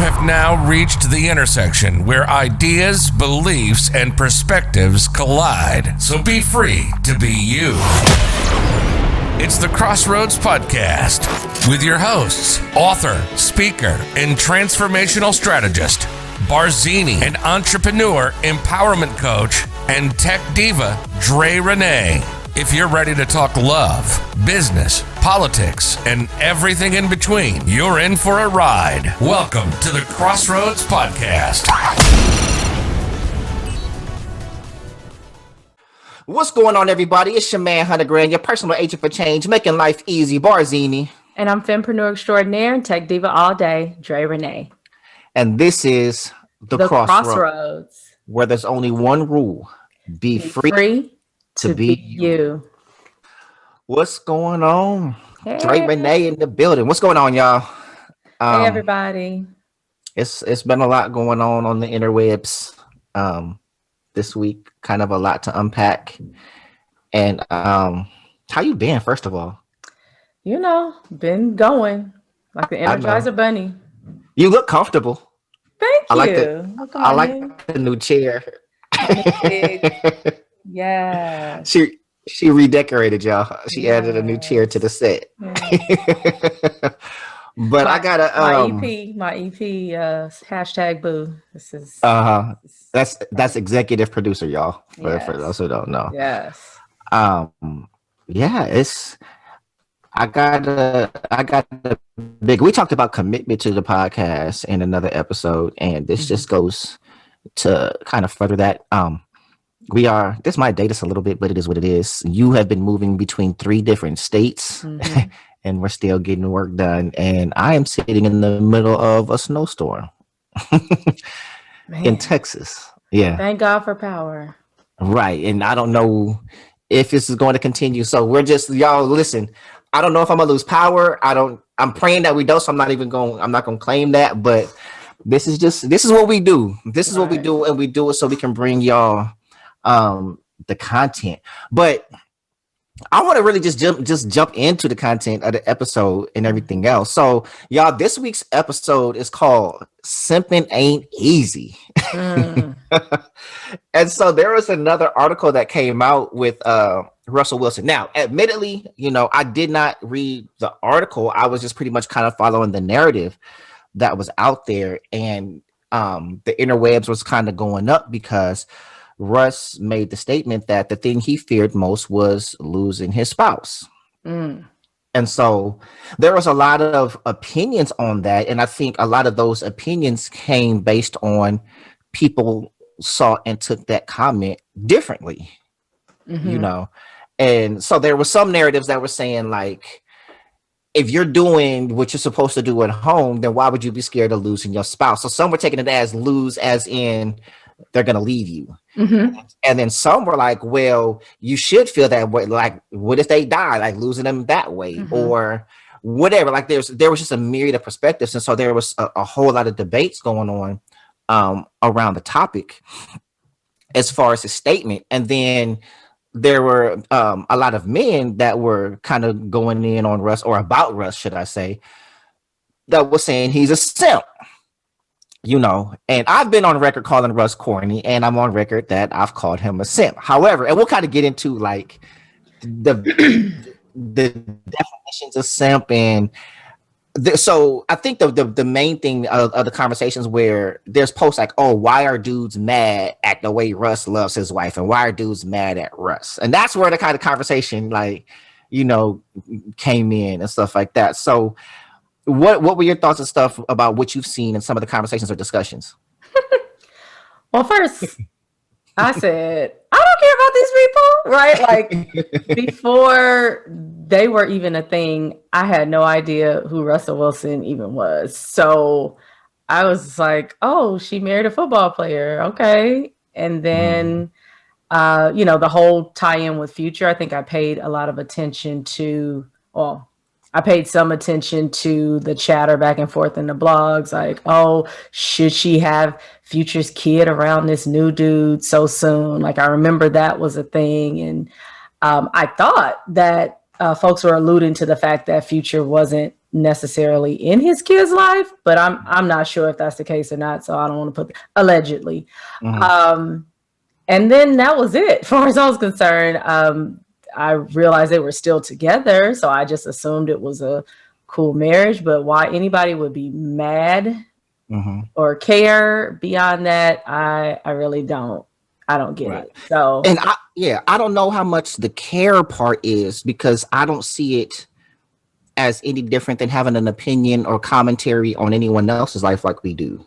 have now reached the intersection where ideas, beliefs, and perspectives collide. So be free to be you. It's the Crossroads Podcast with your hosts, author, speaker, and transformational strategist, Barzini, and entrepreneur, empowerment coach, and tech diva, Dre Renee. If you're ready to talk love, business, politics, and everything in between, you're in for a ride. Welcome to the Crossroads Podcast. What's going on, everybody? It's your man, Hunter Grand, your personal agent for change, making life easy, Barzini. And I'm fempreneur extraordinaire and tech diva all day, Dre Renee. And this is the Crossroads, where there's only one rule: be free to be you. What's going on? Hey. Dre Renee in the building. What's going on, y'all? Hey, everybody. It's been a lot going on the interwebs this week. Kind of a lot to unpack. And how you been, first of all? You know, been going like the Energizer Bunny. You look comfortable. Thank you. I like the new chair. Yeah. She redecorated, y'all. She added a new chair to the set. But I gotta my EP hashtag boo. This is that's executive producer, y'all. For those who don't know. Yes. I got a big. We talked about commitment to the podcast in another episode, and this just goes to kind of further that. This might date us a little bit, but it is what it is. You have been moving between 3 different states, and we're still getting work done. And I am sitting in the middle of a snowstorm in Texas. Yeah. Thank God for power. Right. And I don't know if this is going to continue. So we're just, y'all, listen, I don't know if I'm going to lose power. I'm praying that we don't, so I'm not going to claim that. But this is what we do. This is what we do. And we do it so we can bring y'all the content. But I want to really just jump into the content of the episode and everything else. So y'all, this week's episode is called Simpin Ain't Easy. And so there was another article that came out with Russell Wilson. Now, admittedly, I did not read the article. I was just pretty much kind of following the narrative that was out there, and the interwebs was kind of going up because Russ made the statement that the thing he feared most was losing his spouse. And so there was a lot of opinions on that. And I think a lot of those opinions came based on people saw and took that comment differently, And so there were some narratives that were saying, like, if you're doing what you're supposed to do at home, then why would you be scared of losing your spouse? So some were taking it as lose, as in they're going to leave you. And then some were like, well, you should feel that way. Like, what if they die? Like, losing them that way or whatever. Like, there was just a myriad of perspectives. And so there was a whole lot of debates going on around the topic as far as his statement. And then there were a lot of men that were kind of going in on Russ, or about Russ, should I say, that was saying he's a simp. And I've been on record calling Russ corny, and I'm on record that I've called him a simp. However, and we'll kind of get into like the definitions of simp, and so I think the main thing of the conversations where there's posts like, oh, why are dudes mad at the way Russ loves his wife, and why are dudes mad at Russ? And that's where the kind of conversation came in and stuff like that. So What were your thoughts and stuff about what you've seen in some of the conversations or discussions? Well, first, I said, I don't care about these people, right? Like, before they were even a thing, I had no idea who Russell Wilson even was. So I was like, oh, she married a football player. Okay. And then, the whole tie-in with Future, I think I paid a lot of attention to, I paid some attention to the chatter back and forth in the blogs, like, oh, should she have Future's kid around this new dude so soon? Like, I remember that was a thing. And I thought that folks were alluding to the fact that Future wasn't necessarily in his kid's life, but I'm not sure if that's the case or not. So I don't want to put allegedly. And then that was it. As far as I was concerned, I realized they were still together, so I just assumed it was a cool marriage. But why anybody would be mad or care beyond that, I really don't. I don't get it. So, and I don't know how much the care part is, because I don't see it as any different than having an opinion or commentary on anyone else's life like we do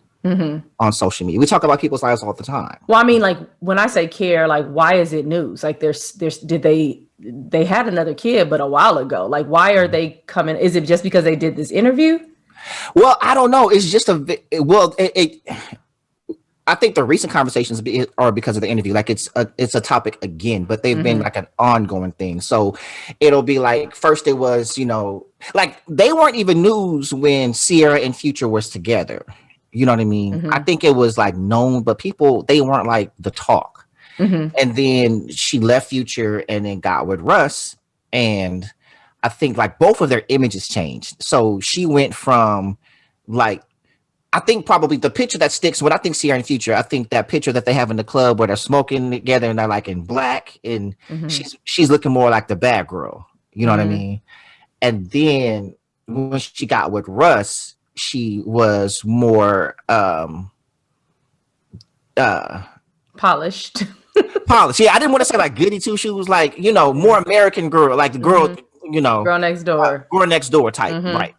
on social media. We talk about people's lives all the time. Well, I mean, like when I say care, like why is it news? Like they had another kid, but a while ago. Like why are they coming? Is it just because they did this interview? Well, I don't know. It's just I think the recent conversations are because of the interview. Like it's a topic again, but they've been like an ongoing thing. So it'll be like, first it was, like they weren't even news when Sierra and Future was together. You know what I mean? I think it was like known, but they weren't like the talk. And then she left Future and then got with Russ. And I think like both of their images changed. So she went from like, I think probably the picture that sticks when I think Sierra and Future, I think that picture that they have in the club where they're smoking together and they're like in black and she's looking more like the bad girl. You know what I mean? And then when she got with Russ, she was more polished. Polished. Yeah, I didn't want to say like goody two shoes, like, more American girl, like the girl, girl next door. Girl next door type, right?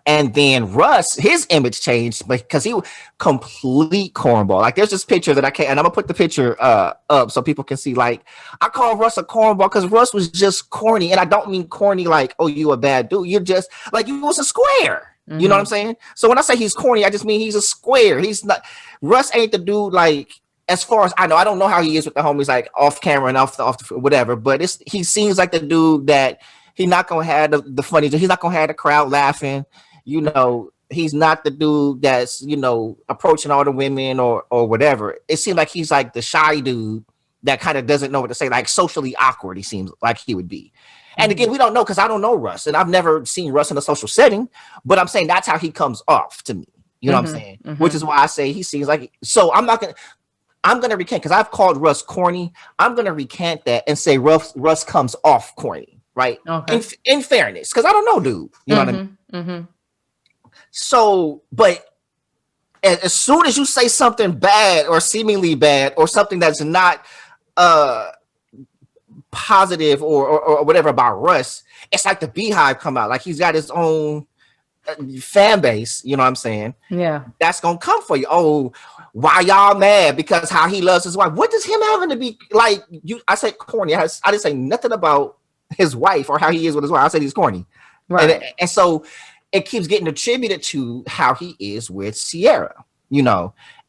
And then Russ, his image changed because he was complete cornball. Like there's this picture that and I'm gonna put the picture up so people can see. Like I call Russ a cornball because Russ was just corny, and I don't mean corny like, oh, you a bad dude. You're just like, you was a square. You know what I'm saying? So when I say he's corny, I just mean he's a square. He's not. Russ ain't the dude like. As far as I know, I don't know how he is with the homies, like off camera and off the whatever. But he seems like the dude that he's not gonna have the funny. He's not gonna have the crowd laughing. He's not the dude that's, approaching all the women or whatever. It seems like he's like the shy dude that kind of doesn't know what to say, like socially awkward. He seems like he would be. And again, we don't know because I don't know Russ and I've never seen Russ in a social setting, but I'm saying that's how he comes off to me. You know what I'm saying? Which is why I say he seems like, so I'm going to recant because I've called Russ corny. I'm going to recant that and say Russ comes off corny, right? Okay. In fairness, because I don't know, dude. You know what I mean? So, but as soon as you say something bad or seemingly bad or something that's not positive or whatever about Russ, it's like the Beehive come out. Like he's got his own fan base, you know what I'm saying? Yeah. That's going to come for you. Oh, why y'all mad? Because how he loves his wife. What does him having to be like? I said corny. I didn't say nothing about his wife or how he is with his wife. I said he's corny. Right. And so it keeps getting attributed to how he is with Sierra,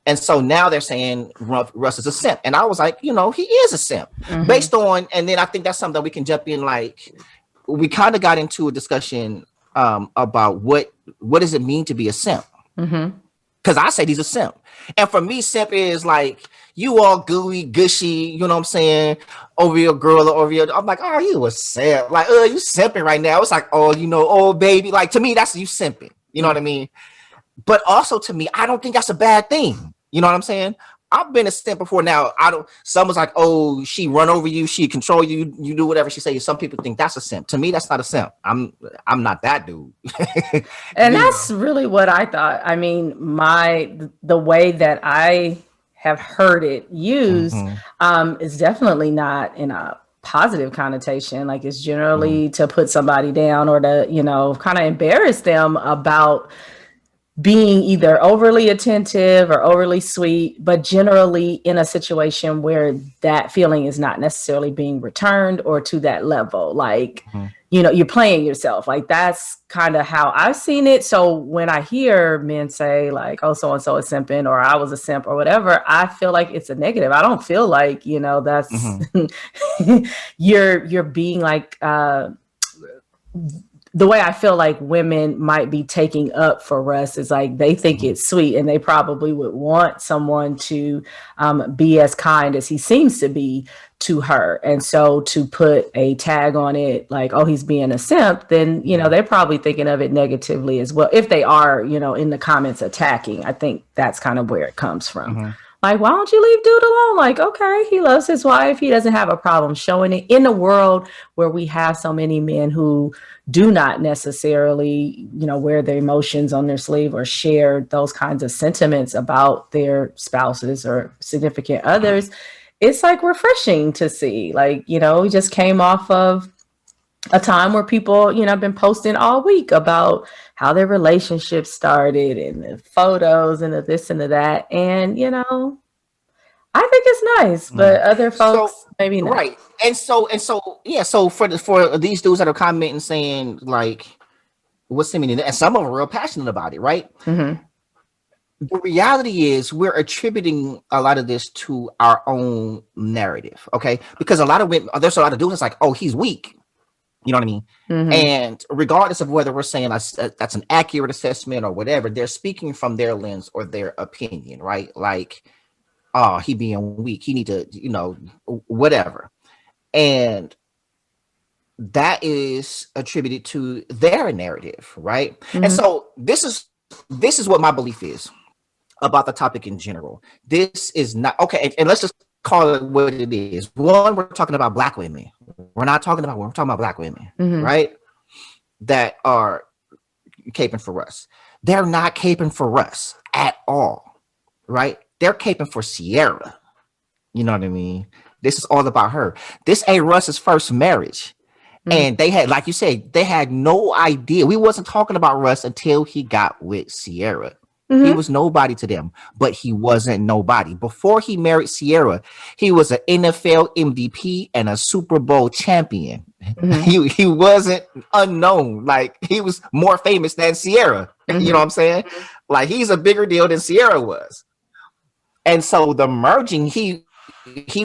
And so now they're saying Russ is a simp. And I was like, he is a simp based on, and then I think that's something that we can jump in. Like we kind of got into a discussion about what does it mean to be a simp? Because I said he's a simp. And for me, simp is like, you all gooey, gushy, you know what I'm saying, over your girl or over your, I'm like, oh, you a simp. Like, you simping right now. It's like, oh, oh, baby. Like, to me, that's you simping. You know what I mean? But also to me, I don't think that's a bad thing. You know what I'm saying? I've been a simp before. Now, someone's like, oh, she run over you, she control you, you do whatever she says. Some people think that's a simp. To me, that's not a simp. I'm not that dude. And that's really what I thought. I mean, the way that I have heard it used is definitely not in a positive connotation. Like it's generally to put somebody down or to, kind of embarrass them about being either overly attentive or overly sweet, but generally in a situation where that feeling is not necessarily being returned or to that level. Like, you're playing yourself. Like that's kind of how I've seen it. So when I hear men say like, oh, so-and-so is simping or I was a simp or whatever, I feel like it's a negative. I don't feel like, that's you're being like, the way I feel like women might be taking up for Russ is like they think it's sweet, and they probably would want someone to be as kind as he seems to be to her. And so to put a tag on it like, oh, he's being a simp, then, you know, they're probably thinking of it negatively as well. If they are, you know, in the comments attacking, I think that's kind of where it comes from. Like, why don't you leave dude alone? Like, okay, he loves his wife. He doesn't have a problem showing it in a world where we have so many men who do not necessarily, you know, wear their emotions on their sleeve or share those kinds of sentiments about their spouses or significant others. It's like refreshing to see. Like, you know, we just came off of a time where people, you know, have been posting all week about how their relationship started and the photos and the this and the that. And, you know, I think it's nice, but other folks maybe not. Right. And so yeah, so for these dudes that are commenting saying like what's the meaning, and some of them are real passionate about it, right? The reality is we're attributing a lot of this to our own narrative, okay? Because a lot of women, there's a lot of dudes that's like, oh, he's weak. You know what I mean? And regardless of whether we're saying that's an accurate assessment or whatever, they're speaking from their lens or their opinion, right? Like, oh, he being weak, he need to, you know, whatever. And that is attributed to their narrative, right? And so this is what my belief is about the topic in general. This is not okay, and let's just call it what it is. One, we're talking about black women. We're talking about black women, right? That are caping for Russ. They're not caping for Russ at all, right? They're caping for Sierra. You know what I mean? This is all about her. This ain't Russ's first marriage. And they had, like you said, they had no idea. We wasn't talking about Russ until he got with Sierra. He was nobody to them, but he wasn't nobody. Before he married Sierra, he was an NFL MVP and a Super Bowl champion. He wasn't unknown. Like, he was more famous than Sierra. You know what I'm saying? Like, he's a bigger deal than Sierra was. And so the merging, he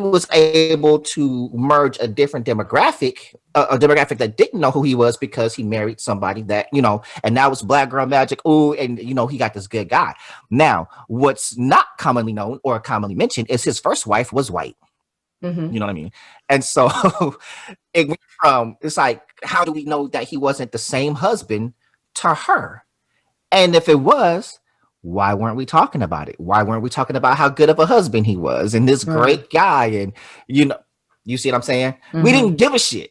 was able to merge a different demographic, a demographic that didn't know who he was because he married somebody that, you know, and now it's black girl magic. Oh, and you know, he got this good guy. Now, what's not commonly known or commonly mentioned is his first wife was white. You know what I mean? And so it went from, it's like, how do we know that he wasn't the same husband to her? And if it was, why weren't we talking about it? Why weren't we talking about how good of a husband he was and this great guy? And, you know, you see what I'm saying? We didn't give a shit.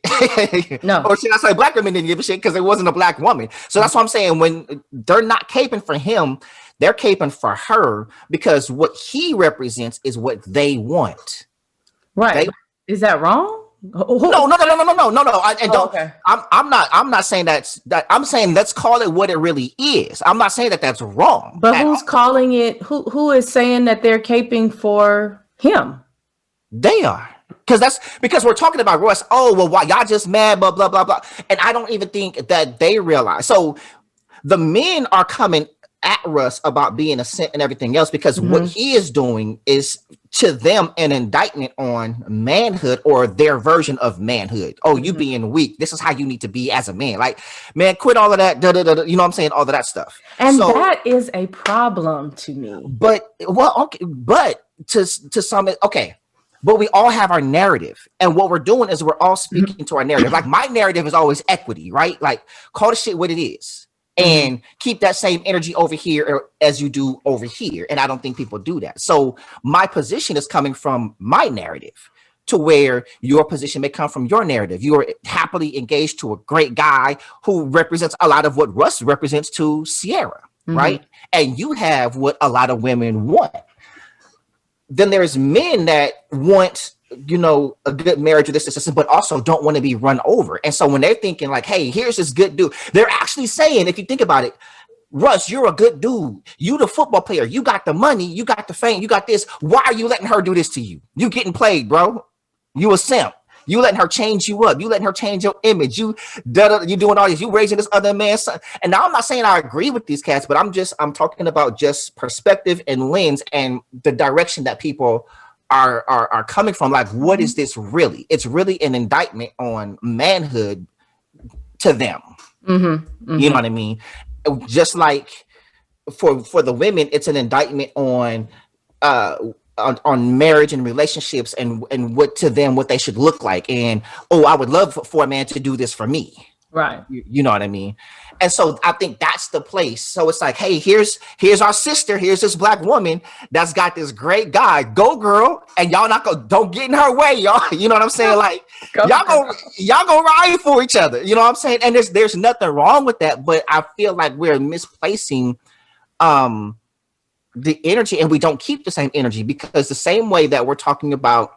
No. Or should I say black women didn't give a shit because it wasn't a black woman. So that's what I'm saying. When they're not caping for him, they're caping for her because what he represents is what they want. Right. Is that wrong? No. Okay. I'm not saying that. I'm saying let's call it what it really is. I'm not saying that that's wrong. But who's calling it? Who is saying that they're caping for him? They are. Because we're talking about Russ. Oh, well, why y'all just mad, blah, blah, blah, blah. And I don't even think that they realize. So the men are coming at Russ about being a simp and everything else because what he is doing is to them an indictment on manhood or their version of manhood. Oh, you being weak. This is how you need to be as a man. Like, man, quit all of that. You know what I'm saying? All of that stuff. And so, that is a problem to me. But to some, okay. But we all have our narrative. And what we're doing is we're all speaking to our narrative. Like, my narrative is always equity, right? Like, call the shit what it is. And keep that same energy over here as you do over here. And I don't think people do that. So my position is coming from my narrative to where your position may come from your narrative. You are happily engaged to a great guy who represents a lot of what Russ represents to Sierra, right? And you have what a lot of women want. Then there's men that want, you know, a good marriage or this, but also don't want to be run over. And so when they're thinking like, hey, here's this good dude, they're actually saying, if you think about it, Russ, you're a good dude. You the football player. You got the money. You got the fame. You got this. Why are you letting her do this to you? You getting played, bro. You a simp. You letting her change you up. You letting her change your image. You doing all this. You raising this other man's son. And now I'm not saying I agree with these cats, but I'm talking about just perspective and lens and the direction that people are coming from. Like, what is this really? It's really an indictment on manhood to them. You know what I mean? Just like for the women, it's an indictment uh on marriage and relationships and what to them what they should look like, and I would love for a man to do this for me. Right. You know what I mean? And so I think that's the place. So it's like, hey, here's our sister, here's this black woman that's got this great guy. Go girl, and y'all not go, don't get in her way, y'all. You know what I'm saying? Like y'all go ride for each other. You know what I'm saying? And there's nothing wrong with that, but I feel like we're misplacing the energy, and we don't keep the same energy, because the same way that we're talking about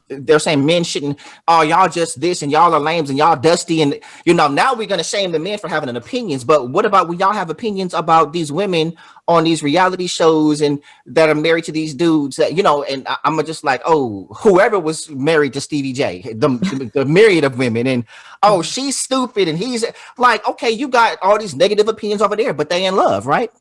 they're saying men shouldn't, oh, y'all just this and y'all are lames and y'all dusty, and now we're going to shame the men for having an opinions. But what about when y'all have opinions about these women on these reality shows and that are married to these dudes that and I'm just like, oh, whoever was married to Stevie J, the myriad of women, and oh, she's stupid, and he's like, okay, you got all these negative opinions over there, but they in love, right?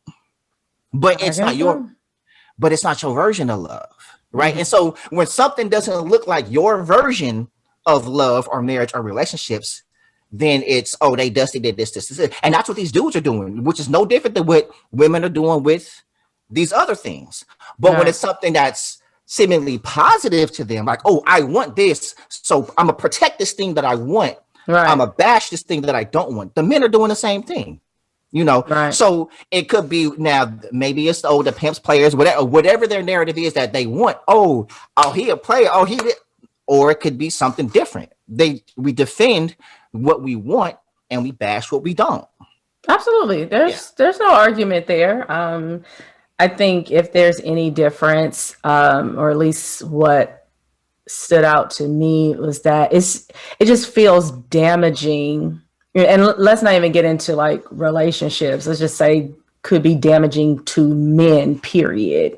But it's not your version of love. Right. And so when something doesn't look like your version of love or marriage or relationships, then it's, oh, they dusty, did this. And that's what these dudes are doing, which is no different than what women are doing with these other things. But when it's something that's seemingly positive to them, like, oh, I want this, so I'm going to protect this thing that I want. Right. I'm going to bash this thing that I don't want. The men are doing the same thing. Right. So it could be, now maybe it's the pimps, players, whatever their narrative is that they want. Oh, he a player. Oh, he did. Or it could be something different. We defend what we want and we bash what we don't. Absolutely. There's no argument there. I think if there's any difference, or at least what stood out to me was that it just feels damaging. And let's not even get into like relationships. Let's just say could be damaging to men, period.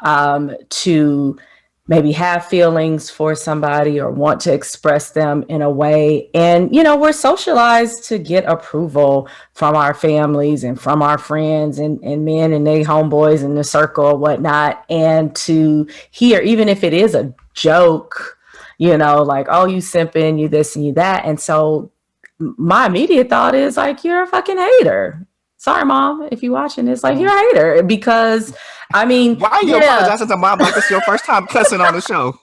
To maybe have feelings for somebody or want to express them in a way. And, we're socialized to get approval from our families and from our friends and men and they homeboys in the circle or whatnot. And to hear, even if it is a joke, like, oh, you simping, you this and you that. And so my immediate thought is like, you're a fucking hater. Sorry, mom, if you're watching this, like, you're a hater, because I mean, why are you apologizing to mom like it's your first time cussing on the show?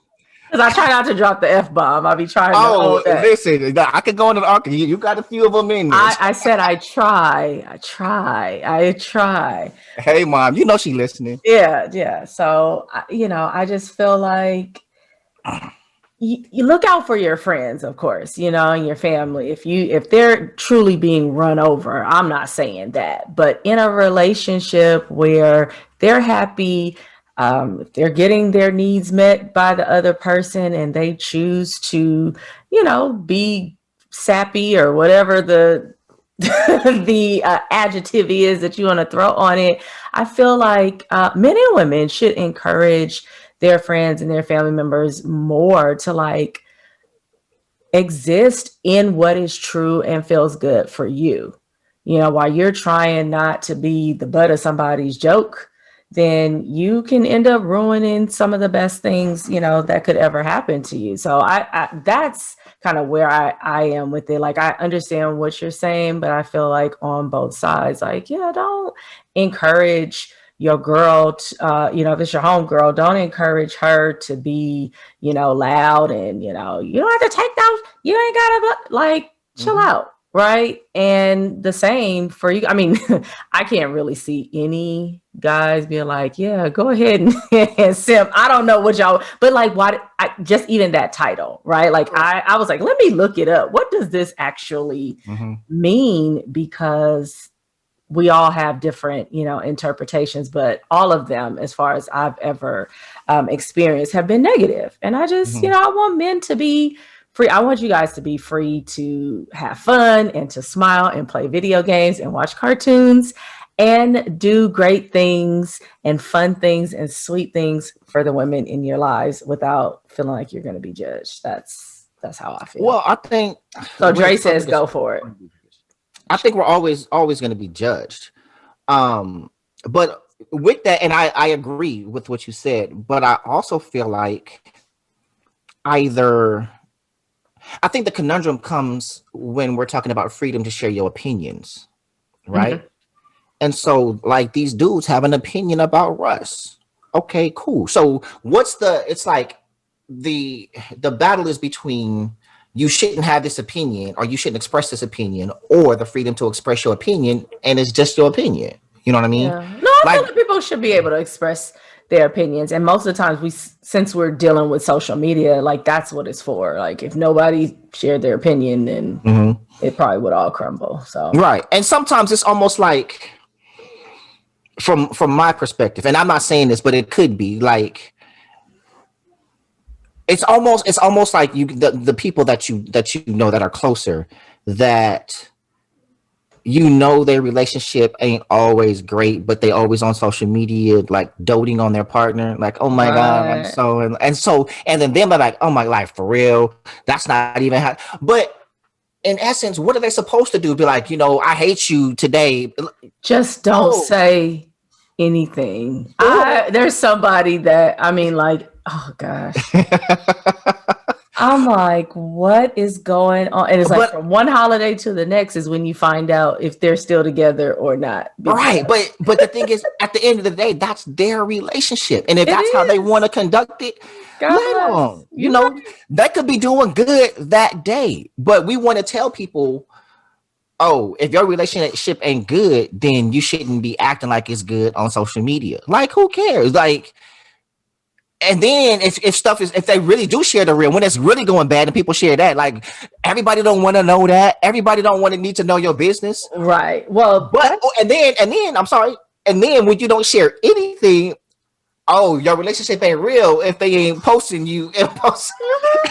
Because I try not to drop the F-bomb. I'll be trying to hold that. Listen, I could go into the arc. You got a few of them in there. I said I try. Hey, mom, she listening. Yeah. So, I just feel like you look out for your friends, of course, and your family. If they're truly being run over, I'm not saying that, but in a relationship where they're happy, if they're getting their needs met by the other person and they choose to, be sappy or whatever the adjective is that you want to throw on it, I feel like men and women should encourage their friends and their family members more to like exist in what is true and feels good for you. While you're trying not to be the butt of somebody's joke, then you can end up ruining some of the best things, that could ever happen to you. So I that's kind of where I am with it. Like, I understand what you're saying, but I feel like on both sides, like, don't encourage your girl, if it's your home girl, don't encourage her to be, loud and, you don't have to take those. You ain't gotta chill out. Right. And the same for you. I mean, I can't really see any guys being like, yeah, go ahead and simp. I don't know what y'all, but like, just even that title, right? Like, I was like, let me look it up. What does this actually mean? Because we all have different, interpretations, but all of them, as far as I've ever experienced, have been negative. And I just, I want men to be free. I want you guys to be free to have fun and to smile and play video games and watch cartoons and do great things and fun things and sweet things for the women in your lives without feeling like you're going to be judged. That's how I feel. Well, I think so. Dre says, go for it. I think we're always going to be judged. But with that, and I agree with what you said, but I also feel like either I think the conundrum comes when we're talking about freedom to share your opinions, right? Mhm. And so, like, these dudes have an opinion about Russ. Okay, cool. So, it's like the battle is between you shouldn't have this opinion or you shouldn't express this opinion or the freedom to express your opinion and it's just your opinion. You know what I mean? Yeah. No, I feel Like, like people should be able to express their opinions. And most of the times since we're dealing with social media, like that's what it's for. Like if nobody shared their opinion, then mhm. it probably would all crumble. So Right. And sometimes it's almost like from my perspective, and I'm not saying this, but it could be like it's almost like the people that you know that are closer that their relationship ain't always great, but they always on social media like doting on their partner, like, oh my god, like right. so and then them are like, oh my life for real, that's not even how. But in essence, what are they supposed to do? Be like, I hate you today. Just don't Oh, say anything. or There's somebody that I mean, like, oh gosh. I'm like, what is going on? And it's like but from one holiday to the next is when you find out if they're still together or not. Because right, but the thing is, at the end of the day, that's their relationship, and if it that's how they want to is. conduct it, God let bless. them. You right. They could be doing good that day, but we want to tell people, oh, if your relationship ain't good, then you shouldn't be acting like it's good on social media. Like, who cares? Like, and then if they really do share the real, when it's really going bad and people share that, like, everybody don't want to know that. Everybody don't want to need to know your business. Right. Well, But and then I'm sorry. And then when you don't share anything, oh, your relationship ain't real if they ain't posting you and post.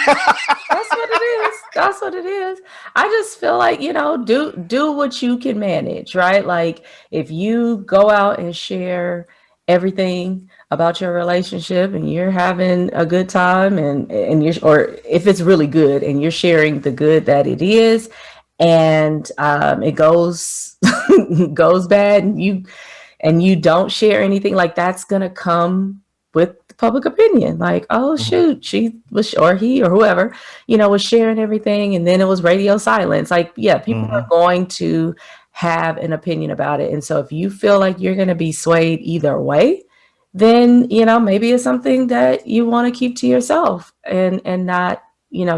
that's what it is. That's what it is. I just feel like, do what you can manage, right? Like if you go out and share everything about your relationship and you're having a good time and you're or if it's really good and you're sharing the good that it is and it goes goes bad and you don't share anything, like that's gonna come with public opinion. Like, oh Mhm. shoot, she was or he or whoever, was sharing everything and then it was radio silence. Like, yeah, people are Mhm. going to have an opinion about it. And so if you feel like you're gonna be swayed either way, then maybe it's something that you want to keep to yourself and not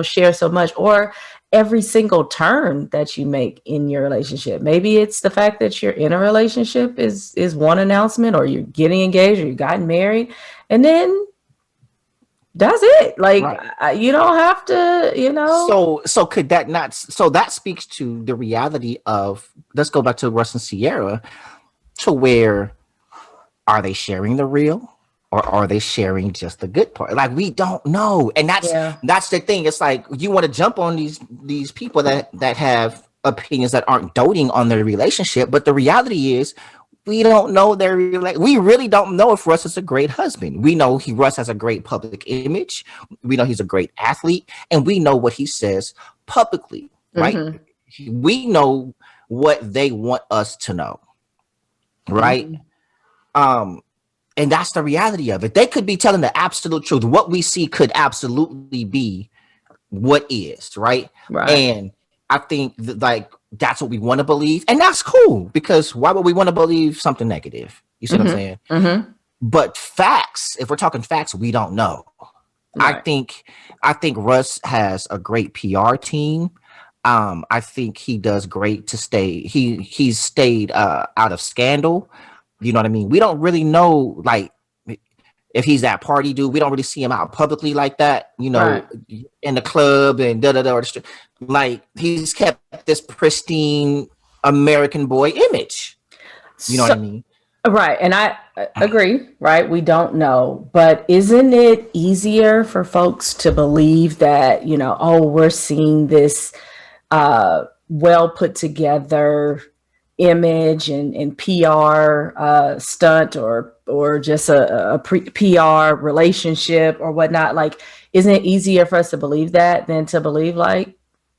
share so much or every single turn that you make in your relationship. Maybe it's the fact that you're in a relationship is one announcement or you're getting engaged or you gotten married and then that's it. Like Right. you don't have to. So could that not? So that speaks to the reality of. Let's go back to Russ and Sierra, to where are they sharing the real? Or are they sharing just the good part? Like, we don't know, and Yeah. that's the thing. It's like you want to jump on these people that have opinions that aren't doting on their relationship, but the reality is we don't know we really don't know if Russ is a great husband. We know Russ has a great public image. We know he's a great athlete, and we know what he says publicly, right? Hmm. We know what they want us to know, right? Hmm. Um, and that's the reality of it. They could be telling the absolute truth. What we see could absolutely be what is, right? Right. And I think like that's what we want to believe, and that's cool, because why would we want to believe something negative? You see what I'm Hmm. saying? Hmm. But facts, if we're talking facts, we don't know. I Right. think Russ has a great PR team. I think he does great to stay. He's stayed out of scandal. You know what I mean? We don't really know, like, if he's that party dude. We don't really see him out publicly like that, Right. in the club and da da da. Like, he's kept this pristine American boy image. You know what I So mean? right. And I agree, right? We don't know. But isn't it easier for folks to believe that, oh, we're seeing this well put together image and PR stunt or just a PR relationship or whatnot? Like, isn't it easier for us to believe that than to believe like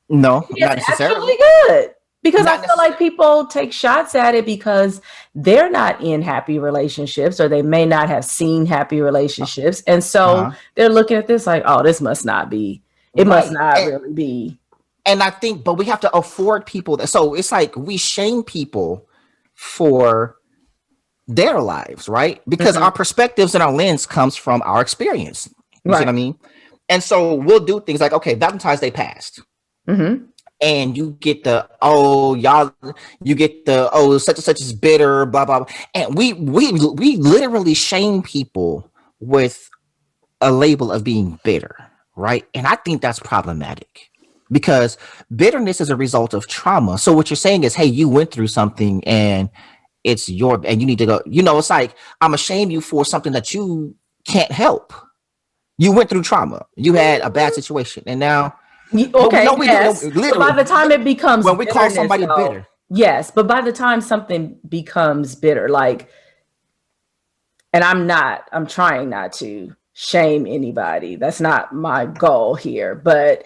No, it's not necessarily. actually good? Because I Not feel like necessarily. people take shots at it because they're not in happy relationships or they may not have seen happy relationships. And so Uh-huh. they're looking at this like, oh, this must not be. It must Right. not really be. And I think, but we have to afford people that, so it's like we shame people for their lives, right? Because our perspectives and our lens comes from our experience. You see what I mean? And so we'll do things like, okay, Valentine's Day passed. And you get the, oh, y'all, you get the, oh, such and such is bitter, blah, blah, blah. And we literally shame people with a label of being bitter, right? And I think that's problematic because bitterness is a result of trauma. So what you're saying is, hey, you went through something and and you need to go, it's like, I'm ashamed you for something that you can't help. You went through trauma. You had a bad situation. And now, okay, no, we yes. don't. But by the time it becomes when we call somebody bitter. Yes, but by the time something becomes bitter, like, and I'm trying not to shame anybody. That's not my goal here. But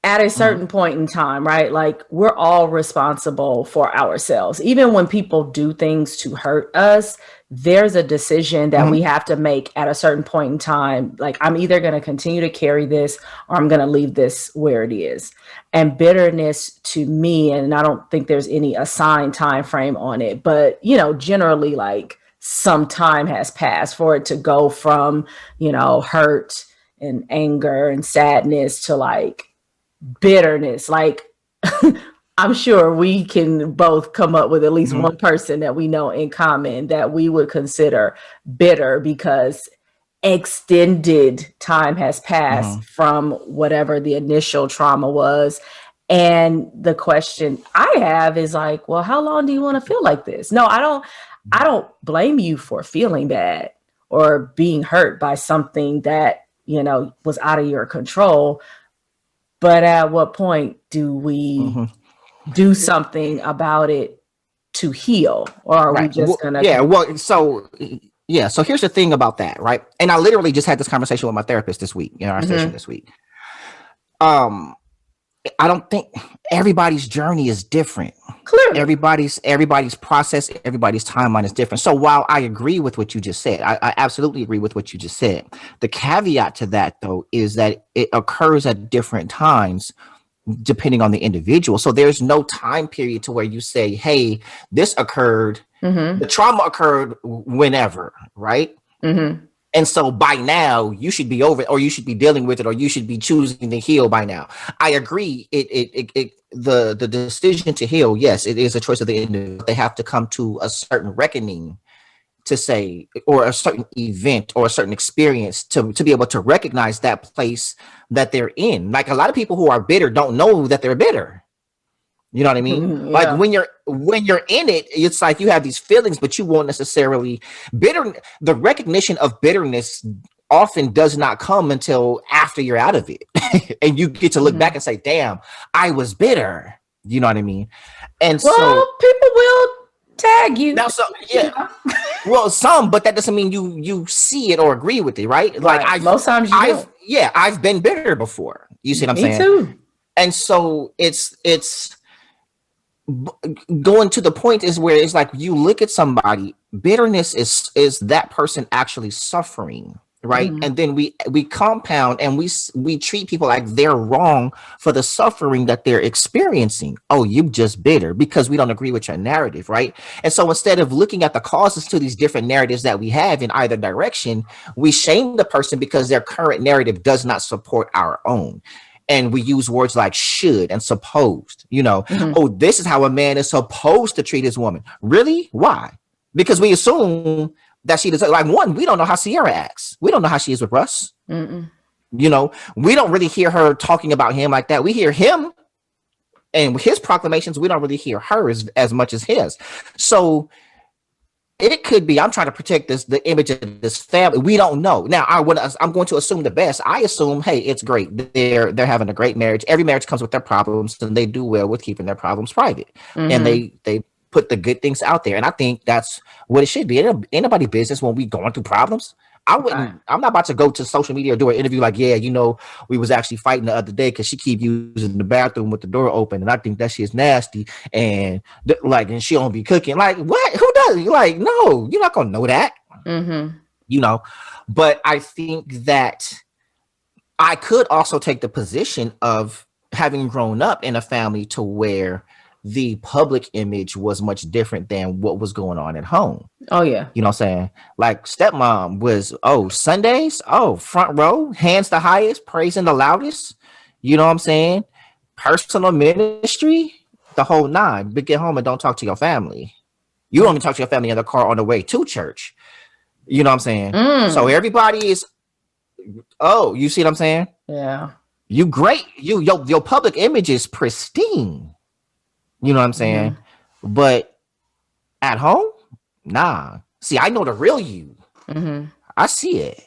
at a certain point in time, right? Like, we're all responsible for ourselves. Even when people do things to hurt us, there's a decision that we have to make at a certain point in time. Like, I'm either going to continue to carry this or I'm going to leave this where it is. And bitterness to me, and I don't think there's any assigned time frame on it, but, generally, like, some time has passed for it to go from, hurt and anger and sadness to like bitterness. Like, I'm sure we can both come up with at least one person that we know in common that we would consider bitter because extended time has passed from whatever the initial trauma was. And the question I have is like, well, how long do you want to feel like this? No, I don't blame you for feeling bad or being hurt by something that, was out of your control. But at what point do we do something about it to heal? Or are we just going to... So here's the thing about that, right? And I literally just had this conversation with my therapist this week, in our session this week. I don't think everybody's journey is different. Clearly. Everybody's process, everybody's timeline is different. So while I agree with what you just said, I absolutely agree with what you just said. The caveat to that, though, is that it occurs at different times depending on the individual. So there's no time period to where you say, hey, this occurred, the trauma occurred whenever, right? And so by now you should be over it, or you should be dealing with it, or you should be choosing to heal by now. I agree. The decision to heal, yes, it is a choice of the individual. They have to come to a certain reckoning to say, or a certain event or a certain experience to be able to recognize that place that they're in. Like, a lot of people who are bitter don't know that they're bitter. You know what I mean? Yeah. Like, when you're in it, it's like you have these feelings, but you won't necessarily the recognition of bitterness often does not come until after you're out of it. And you get to look back and say, damn, I was bitter. You know what I mean? And so people will tag you. Now, so yeah, well, some, but that doesn't mean you see it or agree with it, right? Like, most times I've been bitter before. You see what I'm saying? Me too. And so it's going to the point is where it's like you look at somebody, bitterness is that person actually suffering, right? And then we compound and we treat people like they're wrong for the suffering that they're experiencing. Oh, you just bitter because we don't agree with your narrative, right? And so instead of looking at the causes to these different narratives that we have in either direction, we shame the person because their current narrative does not support our own. And we use words like should and supposed, oh, this is how a man is supposed to treat his woman. Really? Why? Because we assume that she does. Like, one, we don't know how Sierra acts. We don't know how she is with Russ. We don't really hear her talking about him like that. We hear him and his proclamations. We don't really hear her as much as his. So it could be, I'm trying to protect the image of this family. We don't know. Now, I'm going to assume the best. I assume, hey, it's great. They're having a great marriage. Every marriage comes with their problems, and they do well with keeping their problems private. And they put the good things out there. And I think that's what it should be. Ain't nobody business when we going through problems. I'm not about to go to social media or do an interview like, yeah, we was actually fighting the other day because she keep using the bathroom with the door open, and I think that shit's nasty, and and she don't be cooking. Like, what? Who does? Like, no, you're not gonna know that. But I think that I could also take the position of having grown up in a family to where the public image was much different than what was going on at home. Oh yeah. You know what I'm saying? Like stepmom was, oh, Sundays, oh, front row, hands the highest, praising the loudest. You know what I'm saying? Personal ministry, the whole nine. But get home and don't talk to your family. You don't even talk to your family in the car on the way to church. You know what I'm saying? So everybody is, oh, you see what I'm saying? Yeah. You great. Your public image is pristine. You know what I'm saying? But at home, nah. See, I know the real you. I see it.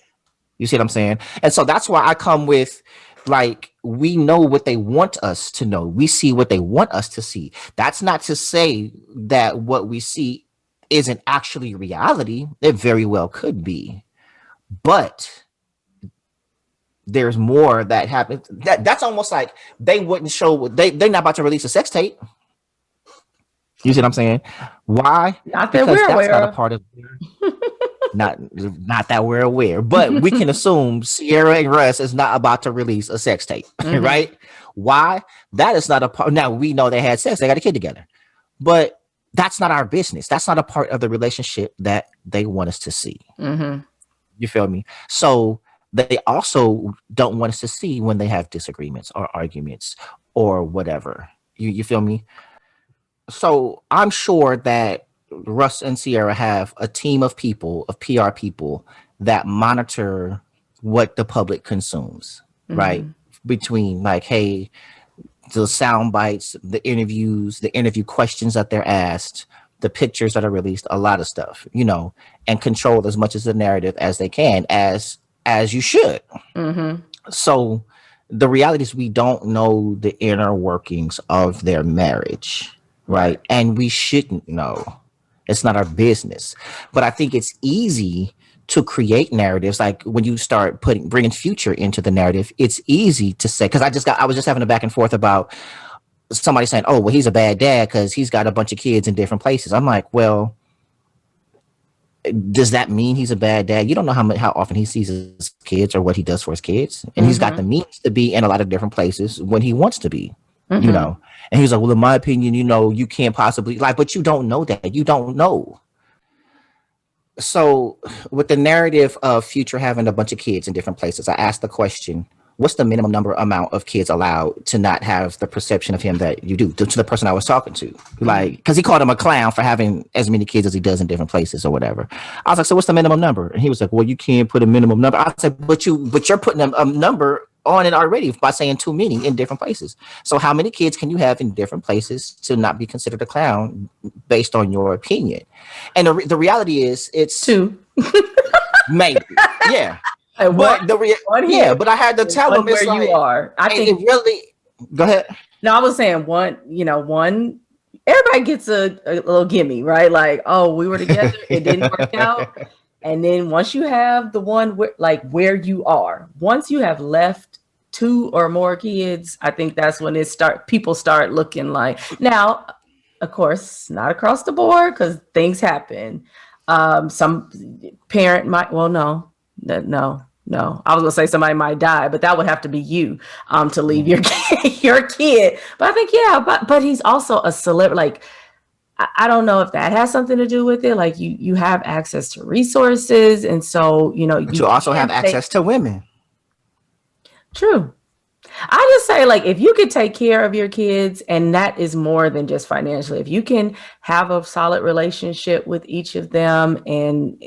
You see what I'm saying? And so that's why I come with, like, we know what they want us to know. We see what they want us to see. That's not to say that what we see isn't actually reality. It very well could be. But there's more that happens. That's almost like they wouldn't show, they're not about to release a sex tape. You see what I'm saying? Why? Not that we're aware not of. a part of not that we're aware, but we can assume Sierra and Russ is not about to release a sex tape, right? Why? That is not a part. Now we know they had sex, they got a kid together, but that's not our business. That's not a part of the relationship that they want us to see. You feel me? So they also don't want us to see when they have disagreements or arguments or whatever. You feel me? So I'm sure that Russ and Sierra have a team of people, of PR people, that monitor what the public consumes, right? Between like, hey, the sound bites, the interviews, the interview questions that they're asked, the pictures that are released, a lot of stuff, you know, and control as much as the narrative as they can, as you should. So the reality is we don't know the inner workings of their marriage. Right. And we shouldn't know. It's not our business. But I think it's easy to create narratives. Like when you start bringing Future into the narrative, it's easy to say, because I was just having a back and forth about somebody saying, oh, well, he's a bad dad because he's got a bunch of kids in different places. I'm like, well, does that mean he's a bad dad? You don't know how often he sees his kids or what he does for his kids. And he's got the means to be in a lot of different places when he wants to be, you know. And he was like, well, in my opinion, you know, you can't possibly, like, but you don't know that. You don't know. So with the narrative of Future having a bunch of kids in different places, I asked the question, what's the minimum amount of kids allowed to not have the perception of him that you do, to the person I was talking to? Like, because he called him a clown for having as many kids as he does in different places or whatever. I was like, so what's the minimum number? And he was like, well, you can't put a minimum number. I said, but you're putting a number on it already by saying too many in different places. So how many kids can you have in different places to not be considered a clown based on your opinion? And the reality is it's two. Maybe. Yeah. But but I had to tell him where you are. I think it really, go ahead. No, I was saying one, everybody gets a little gimme, right? Like, oh, we were together, it didn't work out. And then once you have the one where you are, once you have left 2 or more kids, I think that's when people start looking like, now, of course, not across the board because things happen. Some parent might, well, no. I was gonna say somebody might die, but that would have to be you to leave your kid. But I think, but he's also a celebrity. Like, I don't know if that has something to do with it. Like you have access to resources. And so, you also have access to women. True. I just say, like, if you could take care of your kids, and that is more than just financially, if you can have a solid relationship with each of them and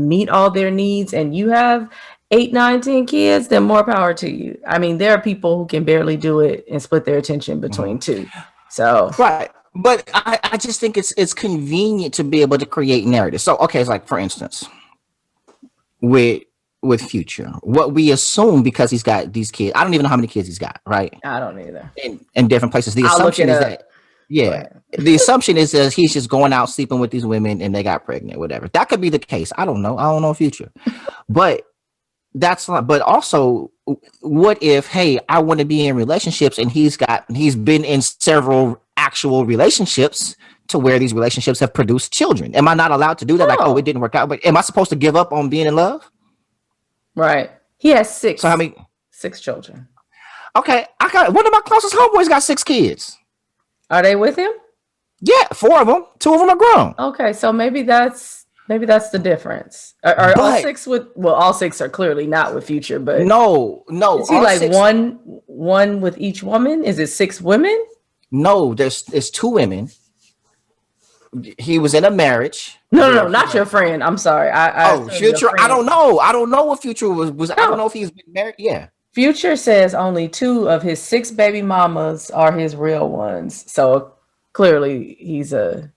meet all their needs, and you have 8, 9, 10 kids, then more power to you. I mean, there are people who can barely do it and split their attention between 2. So right. But I just think it's convenient to be able to create narratives. So, okay, it's like, for instance, with Future, what we assume, because he's got these kids, I don't even know how many kids he's got, right? I don't either. In different places. The assumption is that, the assumption is that he's just going out sleeping with these women and they got pregnant, whatever. That could be the case. I don't know Future. But but also, what if, hey, I want to be in relationships, and he's been in several actual relationships to where these relationships have produced children. Am I not allowed to do that? No. Like, oh, it didn't work out, but am I supposed to give up on being in love? Right. He has 6. So how many? 6 children. Okay, I got one of my closest homeboys got 6 kids. Are they with him? Yeah, 4 of them. 2 of them are grown. Okay, so maybe that's the difference. Are all But 6 with? Well, all 6 are clearly not with Future, but no, is he all like 6. one with each woman? Is it 6 women? No, it's 2 women. He was in a marriage. No, not your friend. I'm sorry. I Future. I don't know. I don't know what Future was. I don't know if he's been married. Yeah. Future says only 2 of his 6 baby mamas are his real ones. So clearly he's a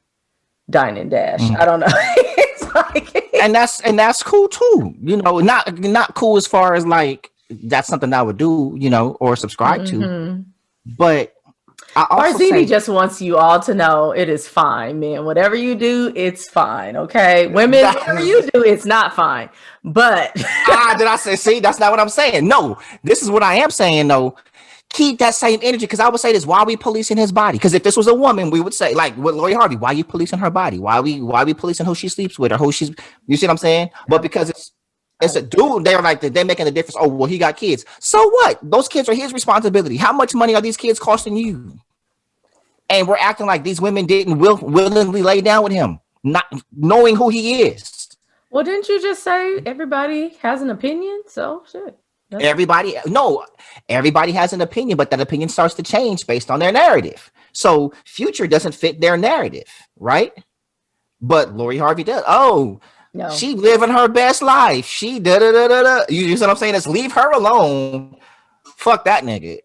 dine and dash. I don't know. It's like, and that's cool too. You know, not cool as far as like that's something I would do, you know, or subscribe to. But I also Barzini just wants you all to know it is fine, man. Whatever you do, it's fine. Okay, women, whatever you do, it's not fine. But did I say? See, that's not what I'm saying. No, this is what I am saying. though. Keep that same energy, because I would say this: why are we policing his body? Because if this was a woman, we would say, like with Lori Harvey, why are you policing her body? Why are we policing who she sleeps with or who she's? You see what I'm saying? But because it's a dude, they're like they're making a difference. Oh well, he got kids. So what? Those kids are his responsibility. How much money are these kids costing you? And we're acting like these women didn't willingly lay down with him, not knowing who he is. Well, didn't you just say everybody has an opinion? So shit. Everybody has an opinion, but that opinion starts to change based on their narrative. So Future doesn't fit their narrative, right? But Lori Harvey does. Oh, no. She living her best life. She da da da da da. You see what I'm saying? Let's leave her alone. Fuck that nigga.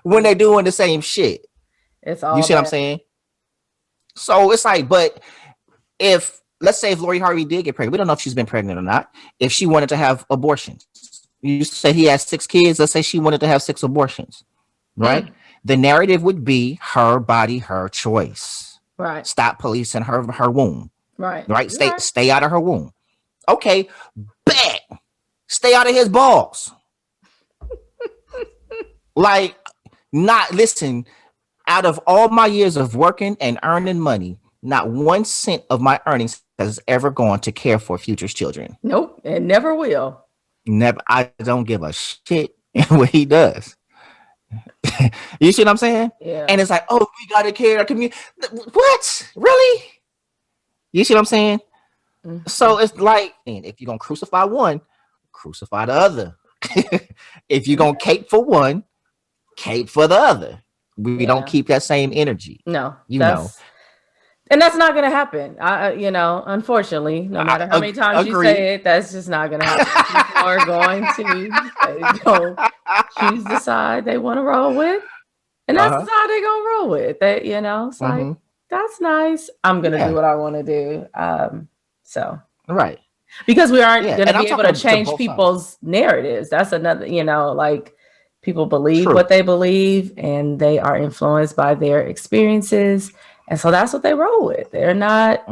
When they're doing the same shit. It's all you see what I'm saying? So it's like, but let's say if Lori Harvey did get pregnant, we don't know if she's been pregnant or not. If she wanted to have abortions, you said he has 6 kids. Let's say she wanted to have 6 abortions, right? The narrative would be her body, her choice. Right. Stop policing her womb. Right. Right. Stay out of her womb. Okay. Bet. Stay out of his balls. Like, not listen. Out of all my years of working and earning money, not 1 cent of my earnings has ever gone to care for Future's children. Nope, it never will. Never. I don't give a shit what he does. You see what I'm saying? Yeah. And it's like, oh, we gotta care our community. What? Really? You see what I'm saying? Mm-hmm. So it's like, and if you're gonna crucify one, crucify the other. If you're gonna cape for one, cape for the other. We don't keep that same energy. No, you know. And that's not going to happen. Unfortunately, no matter how many times you say it, that's just not going to happen. People are going to choose the side they want to roll with. And that's the side they're going to roll with. It's like, that's nice. I'm going to do what I want to do. Right. Because we aren't going to be able to change people's narratives. That's another, like, people believe what they believe, and they are influenced by their experiences. And so that's what they roll with. They're not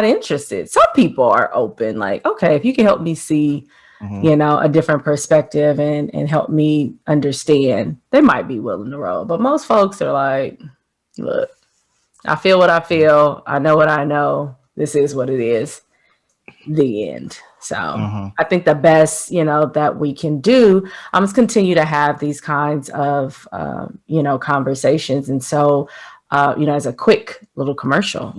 interested. Some people are open, like, okay, if you can help me see, a different perspective and help me understand, they might be willing to roll. But most folks are like, look, I feel what I feel. I know what I know. This is what it is. The end. So I think the best, that we can do is continue to have these kinds of, conversations. And so, as a quick little commercial,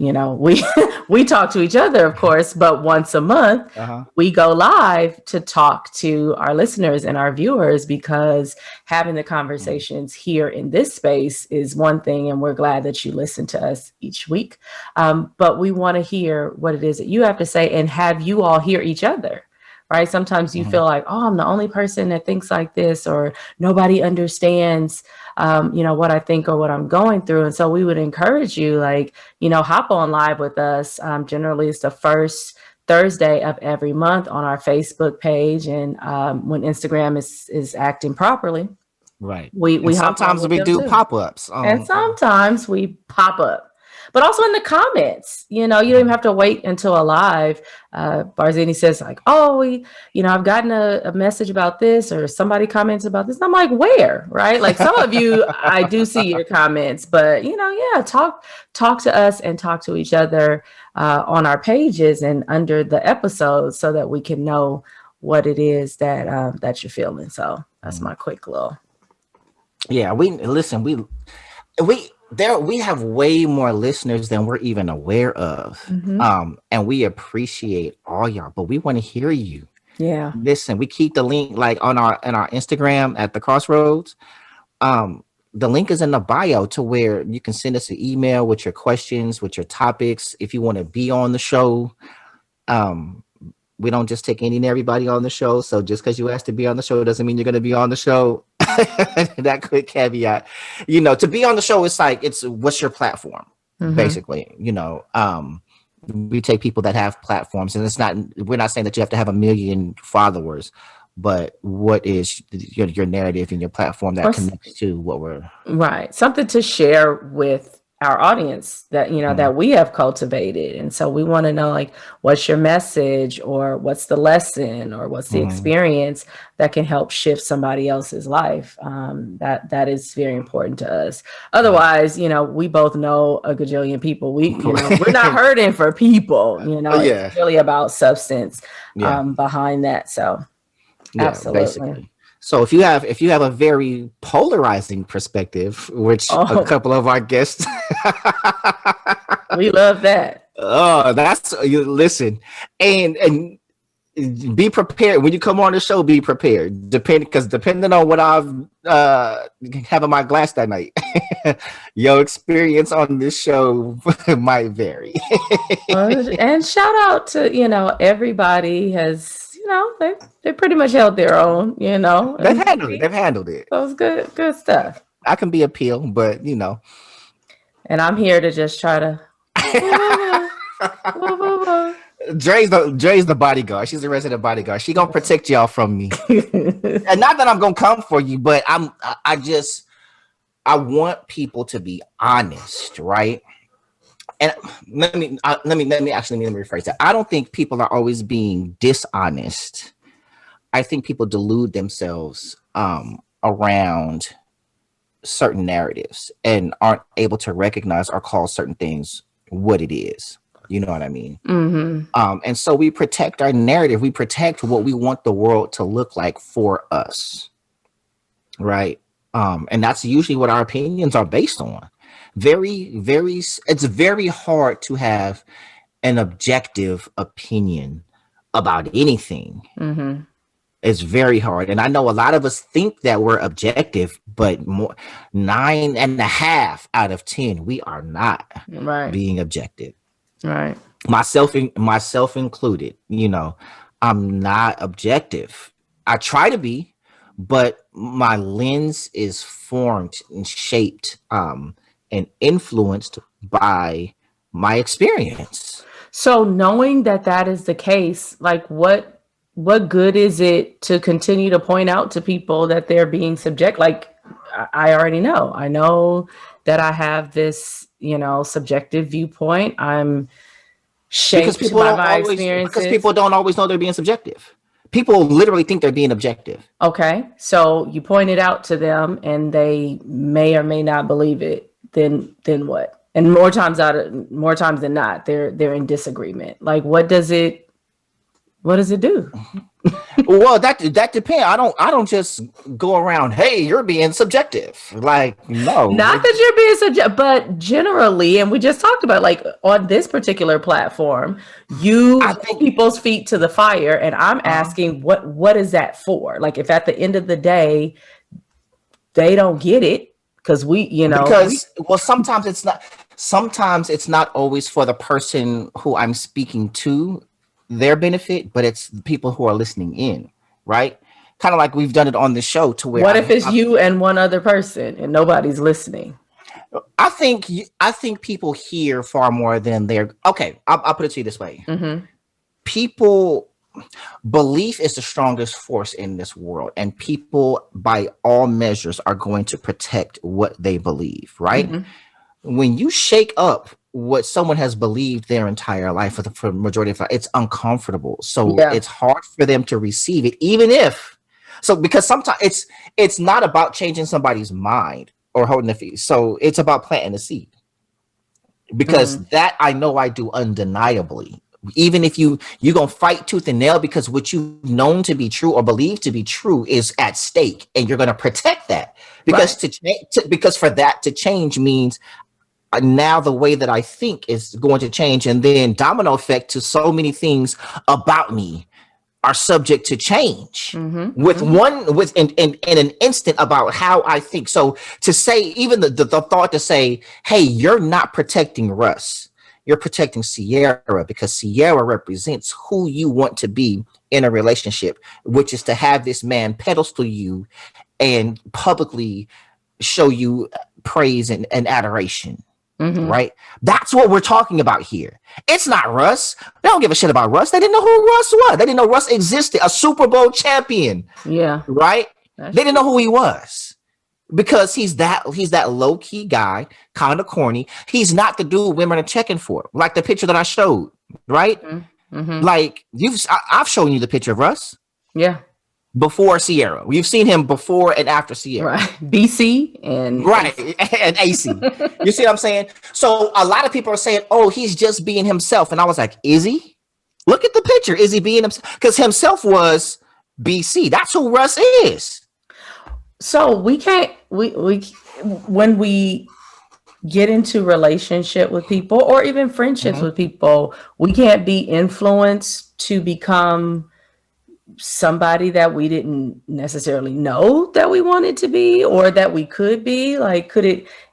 we talk to each other, of course, but once a month we go live to talk to our listeners and our viewers, because having the conversations here in this space is one thing. And we're glad that you listen to us each week. But we want to hear what it is that you have to say and have you all hear each other. Right. Sometimes you feel like, oh, I'm the only person that thinks like this, or nobody understands, what I think or what I'm going through. And so we would encourage you, hop on live with us. Generally, it's the first Thursday of every month on our Facebook page. And when Instagram is acting properly. Right. We sometimes we do pop-ups. And sometimes we pop up. But also in the comments, you don't even have to wait until a live. Barzini says like, oh, I've gotten a message about this, or somebody comments about this. And I'm like, where? Right? Like some of you, I do see your comments, but talk to us and talk to each other on our pages and under the episodes, so that we can know what it is that that you're feeling. So that's my quick little. Yeah, we have way more listeners than we're even aware of. And we appreciate all y'all, but we want to hear you. Yeah. Listen, we keep the link like on our Instagram at the Crossroads. The link is in the bio to where you can send us an email with your questions, with your topics. If you want to be on the show, we don't just take any and everybody on the show. So just because you asked to be on the show doesn't mean you're going to be on the show. That quick caveat, to be on the show, it's what's your platform, basically. We take people that have platforms, and we're not saying that you have to have 1 million followers, but what is your narrative and your platform that connects to what we're right, something to share with our audience that that we have cultivated. And so we want to know, like, what's your message, or what's the lesson, or what's the experience that can help shift somebody else's life. That is very important to us. Otherwise, we both know a gajillion people. We're not hurting for people. It's really about substance behind that. So absolutely. Basically. So if you have a very polarizing perspective, which a couple of our guests, we love that. Oh, listen, and be prepared when you come on the show. Be prepared, depending on what I've have in my glass that night, your experience on this show might vary. And shout out to everybody has. They pretty much held their own, They've handled it. So it's good stuff. I can be a peel, but And I'm here to just try to. Dre's the bodyguard. She's the resident bodyguard. She gonna protect y'all from me. And not that I'm gonna come for you, but I want people to be honest, right? And let me rephrase that. I don't think people are always being dishonest. I think people delude themselves around certain narratives and aren't able to recognize or call certain things what it is. You know what I mean? And so we protect our narrative. We protect what we want the world to look like for us, right? And that's usually what our opinions are based on. It's very hard to have an objective opinion about anything. It's very hard. And I know a lot of us think that we're objective, but 9.5 out of 10, we are not being objective. Right. Myself included, I'm not objective. I try to be, but my lens is formed and shaped, and influenced by my experience. So knowing that is the case, like what good is it to continue to point out to people that they're being subject? Like I already know. I know that I have this, subjective viewpoint. I'm shaped by my experiences. Because people don't always know they're being subjective. People literally think they're being objective. Okay. So you point it out to them and they may or may not believe it. Then what? And more times than not, they're in disagreement. Like, what does it do? Well, that depends. I don't just go around, hey, you're being subjective. Like, no. Not that you're being subjective, but generally, and we just talked about, like, on this particular platform, you hold people's feet to the fire, and I'm asking, what is that for? Like, if at the end of the day, they don't get it, sometimes it's not always for the person who I'm speaking to, their benefit, but it's the people who are listening in, right? Kind of like we've done it on the show to where if it's you and one other person and nobody's listening? I think people hear far more than they're okay. I'll put it to you this way. Belief is the strongest force in this world, and people by all measures are going to protect what they believe, right? When you shake up what someone has believed their entire life for the majority of life, it's uncomfortable. So it's hard for them to receive it, because sometimes it's not about changing somebody's mind or holding the feet. So it's about planting a seed, because that I know I do undeniably. Even if you're gonna fight tooth and nail because what you've known to be true or believed to be true is at stake, and you're gonna protect that because because for that to change means now the way that I think is going to change, and then domino effect to so many things about me are subject to change with in an instant about how I think. So to say, even the thought to say, hey, you're not protecting Russ, you're protecting Sierra, because Sierra represents who you want to be in a relationship, which is to have this man pedestal you and publicly show you praise and adoration. Right? That's what we're talking about here. It's not Russ. They don't give a shit about Russ. They didn't know who Russ was. They didn't know Russ existed, a Super Bowl champion. Yeah. Right? They didn't know who he was because he's that low key guy, kind of corny. He's not the dude women are checking for, like the picture that I showed. Right? Like I've shown you the picture of Russ. Yeah. Before Sierra. You've seen him before and after Sierra. Right. BC and and AC. You see what I'm saying? So a lot of people are saying, oh, he's just being himself. And I was like, is he? Look at the picture. Is he being himself? Because himself was BC. That's who Russ is. So we can't when we get into relationship with people or even friendships with people, we can't be influenced to become somebody that we didn't necessarily know that we wanted to be or that we could be. Like,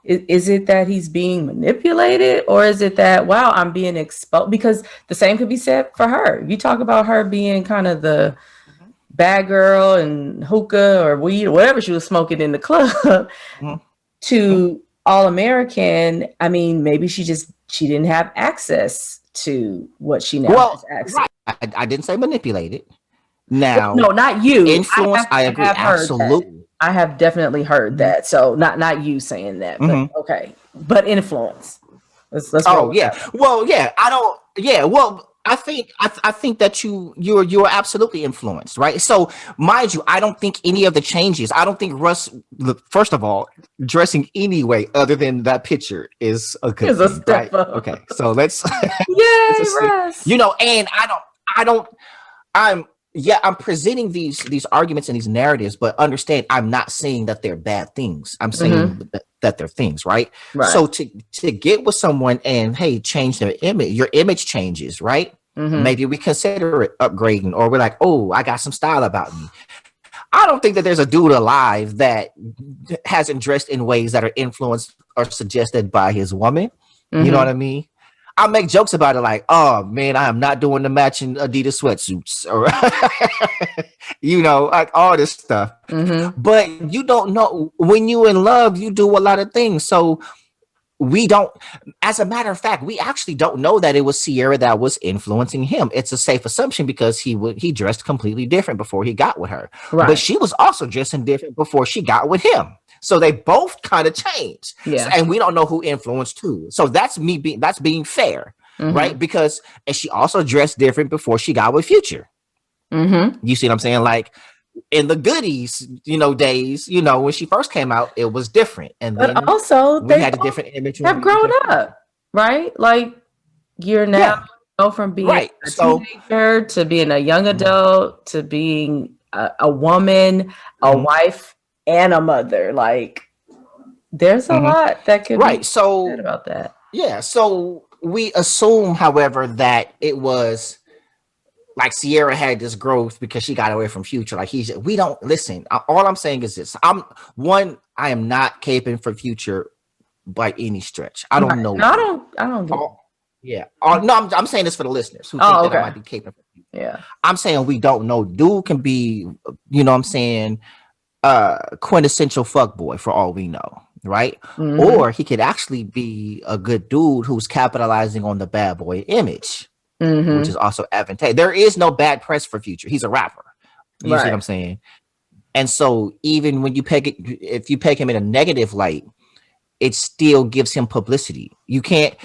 is it that he's being manipulated, or is it that, wow, I'm being exposed? Because the same could be said for her. You talk about her being kind of the bad girl and hookah or weed or whatever she was smoking in the club to All American. I mean, maybe she didn't have access to what she now has access. Right. I didn't say manipulated. Now, no, not you. Influence. I agree. Absolutely. I have definitely heard that. So not you saying that, but okay. But influence. Let's yeah. Well, yeah. I don't. Yeah. Well, I think that you're absolutely influenced, right? So, mind you, I don't think any of the changes. I don't think Russ. First of all, dressing anyway, other than that picture, is a good thing, right? Okay. So let's. Yay, Russ. You know, and I'm presenting these arguments and these narratives, but understand I'm not saying that they're bad things. I'm saying that they're things, right? So to get with someone and, hey, change their image, your image changes, right? Maybe we consider it upgrading, or we're like, oh, I got some style about me. I don't think that there's a dude alive that hasn't dressed in ways that are influenced or suggested by his woman. You know what I mean? I make jokes about it, like, oh man, I am not doing the matching Adidas sweatsuits, or you know, like all this stuff. But you don't know, when you in love, you do a lot of things. So we don't, as a matter of fact, we actually don't know that it was Sierra that was influencing him. It's a safe assumption because he dressed completely different before he got with her. But she was also dressing different before she got with him. So they both kind of changed. Yeah. And we don't know who influenced who. So that's being fair, right? Because, and she also dressed different before she got with Future. You see what I'm saying? Like in the Goodies, days, when she first came out, it was different. And then also we had a different image. Have grown up, right? Like you're now from being a teenager to being a young adult to being a woman, a wife, and a mother. Like there's a lot that could be said about that. Yeah. So we assume, however, that it was like Sierra had this growth because she got away from Future. Like we don't listen. All I'm saying is this. I am not caping for Future by any stretch. I don't know. No, I don't do yeah. No, I'm saying this for the listeners who think that I might be caping for Future. Yeah. I'm saying we don't know. Dude can be, quintessential fuckboy for all we know, right? Or he could actually be a good dude who's capitalizing on the bad boy image, which is also advantageous. There is no bad press for Future. He's a rapper. You see what I'm saying? And so even when if you peg him in a negative light, it still gives him publicity. You can't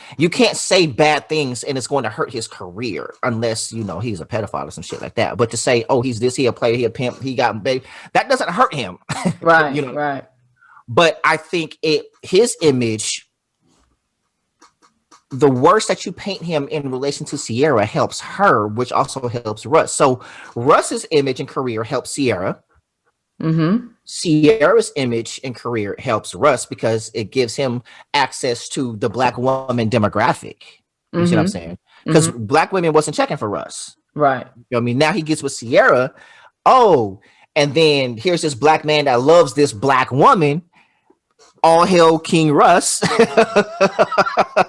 say bad things and it's going to hurt his career unless he's a pedophile or some shit like that. But to say, oh, he's this, he a player, he a pimp, he got baby, that doesn't hurt him. Right. Right. But I think his image the worse that you paint him in relation to Sierra helps her, which also helps Russ. So Russ's image and career helps Sierra. Mm-hmm. Sierra's image and career helps Russ because it gives him access to the black woman demographic. You see what I'm saying? Because black women wasn't checking for Russ. Right. You know what I mean? Now he gets with Sierra. Oh, and then here's this black man that loves this black woman. All hail King Russ.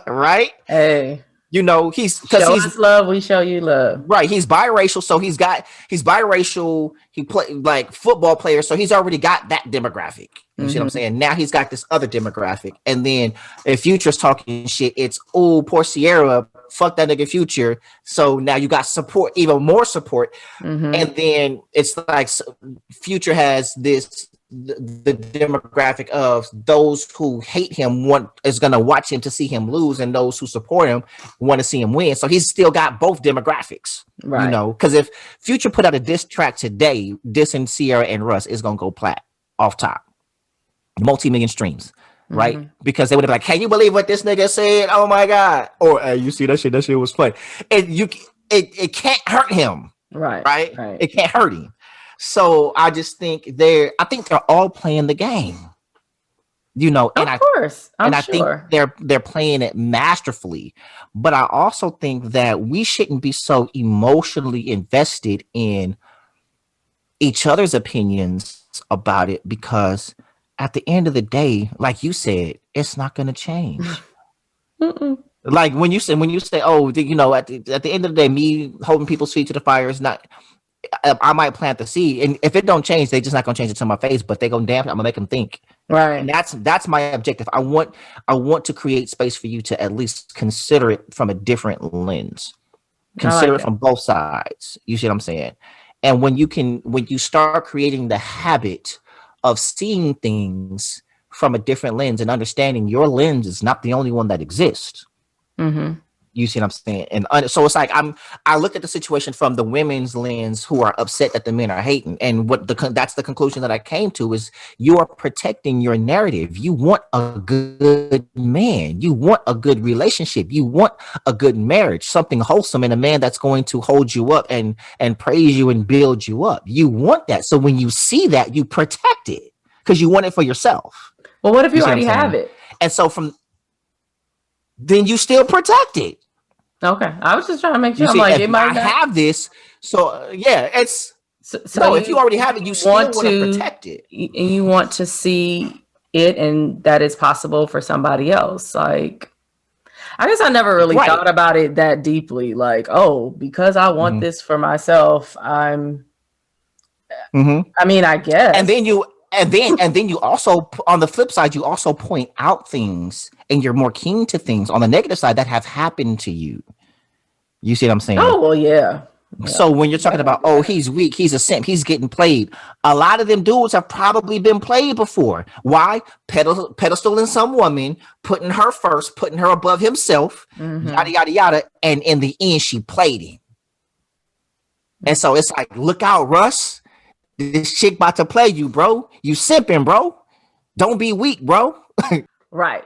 Right? Hey. You know, he's because show he's us love, we show you love. Right. He's biracial, so he's biracial. He play like football players, so he's already got that demographic. You see what I'm saying? Now he's got this other demographic, and then if Future's talking shit, it's oh poor Sierra, fuck that nigga Future. So now you got support, even more support, and then it's like Future has this. The demographic of those who hate him is going to watch him to see him lose, and those who support him want to see him win. So he's still got both demographics, right? You know, because if Future put out a diss track today, dissing Sierra and Russ, is going to go plat off top, multi-million streams, right? Because they would have been like, "Can you believe what this nigga said? Oh my god!" Or you see that shit? That shit was funny. It can't hurt him, right? It can't hurt him. So I just think they're all playing the game, you know, and of course, I think they're playing it masterfully. But I also think that we shouldn't be so emotionally invested in each other's opinions about it, because at the end of the day, like you said, it's not going to change. Like when you say, oh, you know, at the end of the day, me holding people's feet to the fire is not. I might plant the seed, and if it don't change, they just not gonna change it to my face. But they gonna I'm gonna make them think, right? And that's my objective. I want to create space for you to at least consider it from a different lens, consider it from both sides. You see what I'm saying? And when you start creating the habit of seeing things from a different lens and understanding your lens is not the only one that exists. You see what I'm saying? And so it's like I looked at the situation from the women's lens who are upset that the men are hating, and that's the conclusion that I came to is you are protecting your narrative. You want a good man, you want a good relationship, you want a good marriage, something wholesome, and a man that's going to hold you up and praise you and build you up. You want that. So when you see that, you protect it because you want it for yourself. Well, what if you already have it? And so then you still protect it. Okay, I was just trying to make sure. I'm like, it might have this, so yeah, it's so if you already have it, you still want to protect it, and you want to see it, and that is possible for somebody else. Like, I guess I never really thought about it that deeply. Like, oh, because I want this for myself, I'm. I mean, I guess, and then you also, on the flip side, you also point out things, and you're more keen to things on the negative side that have happened to you. You see what I'm saying? Oh, well, yeah. So when you're talking about, oh, he's weak, he's a simp, he's getting played, a lot of them dudes have probably been played before. Why? Pedestaling some woman, putting her first, putting her above himself, yada, yada, yada. And in the end, she played him. And so it's like, look out, Russ. This chick about to play you, bro. You simping, bro. Don't be weak, bro. Right.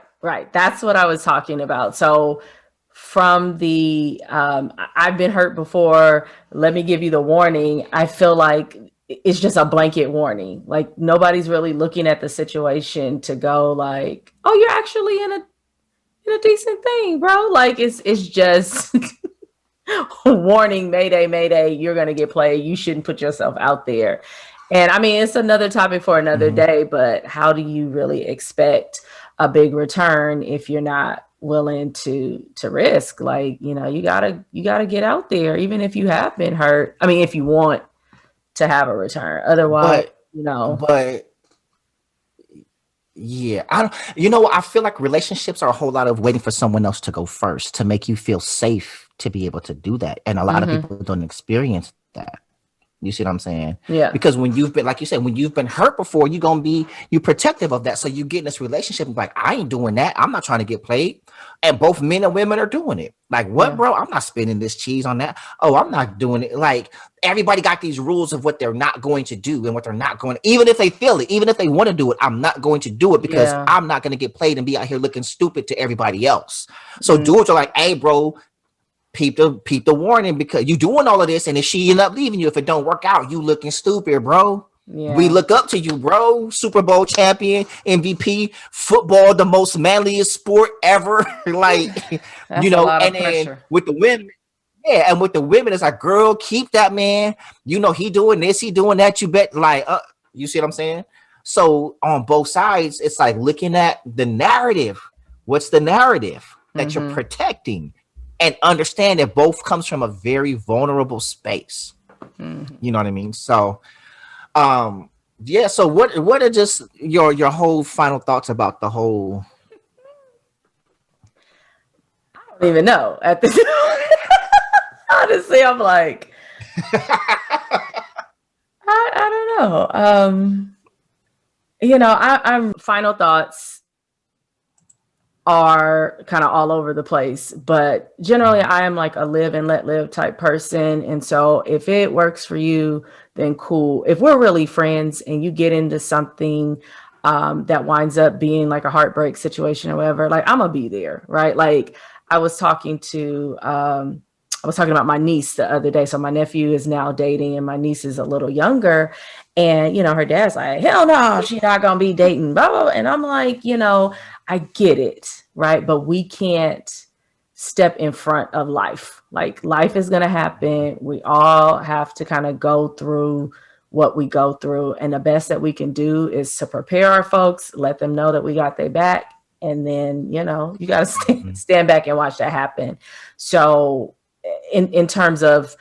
That's what I was talking about. So from the I've been hurt before, let me give you the warning, I feel like it's just a blanket warning. Like nobody's really looking at the situation to go like, oh, you're actually in a decent thing, bro. Like it's just warning, mayday, you're gonna get played. You shouldn't put yourself out there. And I mean, it's another topic for another day, but how do you really expect a big return if you're not willing to risk? Like, you know, you gotta get out there, even if you have been hurt. I mean, if you want to have a return, otherwise, but yeah, I feel like relationships are a whole lot of waiting for someone else to go first to make you feel safe to be able to do that. And a lot of people don't experience that. You see what I'm saying? Yeah. Because when you've been, like you said, when you've been hurt before, you're gonna be protective of that. So you get in this relationship and like, I ain't doing that. I'm not trying to get played. And both men and women are doing it. Like, what, bro? I'm not spending this cheese on that. Oh, I'm not doing it. Like, everybody got these rules of what they're not going to do and what they're not going to, even if they feel it, even if they want to do it, I'm not going to do it because I'm not going to get played and be out here looking stupid to everybody else. So dudes are like, hey, bro, peep the warning, because you doing all of this, and if she end up leaving you, if it don't work out, you looking stupid, bro. We look up to you, bro. Super Bowl champion, MVP, football, the most manliest sport ever. Like, you know, and then with the women, and with the women, it's like, girl, keep that man. You know, he doing this, he doing that. You bet, like, you see what I'm saying? So on both sides, it's like looking at the narrative. What's the narrative that you're protecting? And understand that both comes from a very vulnerable space. You know what I mean? So, yeah. So what are just your whole final thoughts about the whole? I don't even know at this. Honestly, I'm like, I don't know. You know, I'm final thoughts are kind of all over the place, but generally I am like a live and let live type person. And so if it works for you, then cool. If we're really friends and you get into something that winds up being like a heartbreak situation or whatever, like I'm gonna be there, right? Like I was talking about my niece the other day. So my nephew is now dating and my niece is a little younger. And, you know, her dad's like, hell no, she's not going to be dating, blah, blah, blah. And I'm like, you know, I get it, right? But we can't step in front of life. Like life is going to happen. We all have to kind of go through what we go through. And the best that we can do is to prepare our folks, let them know that we got their back. And then, you know, you got to stand back and watch that happen. So in terms of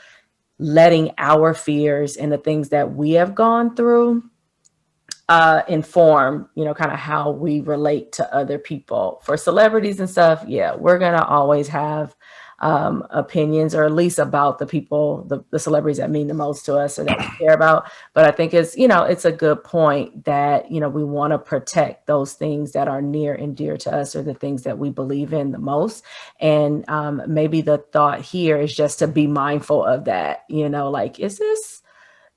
letting our fears and the things that we have gone through inform, you know, kind of how we relate to other people. For celebrities and stuff, yeah, we're going to always have opinions, or at least about the people, the celebrities that mean the most to us or that we care about. But I think it's, you know, it's a good point that, you know, we want to protect those things that are near and dear to us, or the things that we believe in the most. And maybe the thought here is just to be mindful of that, you know, like, is this,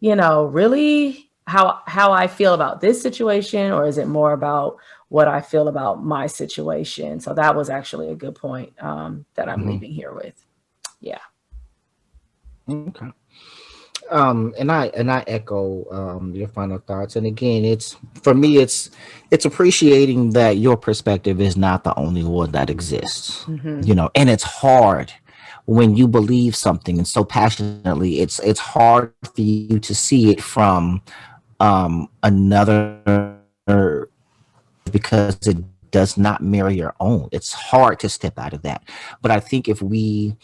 you know, really how I feel about this situation, or is it more about what I feel about my situation? So that was actually a good point that I'm leaving here with. Yeah. Okay. And I echo your final thoughts. And again, it's for me, it's appreciating that your perspective is not the only one that exists. You know, and it's hard when you believe something and so passionately. It's hard for you to see it from another, because it does not mirror your own. It's hard to step out of that. But I think if we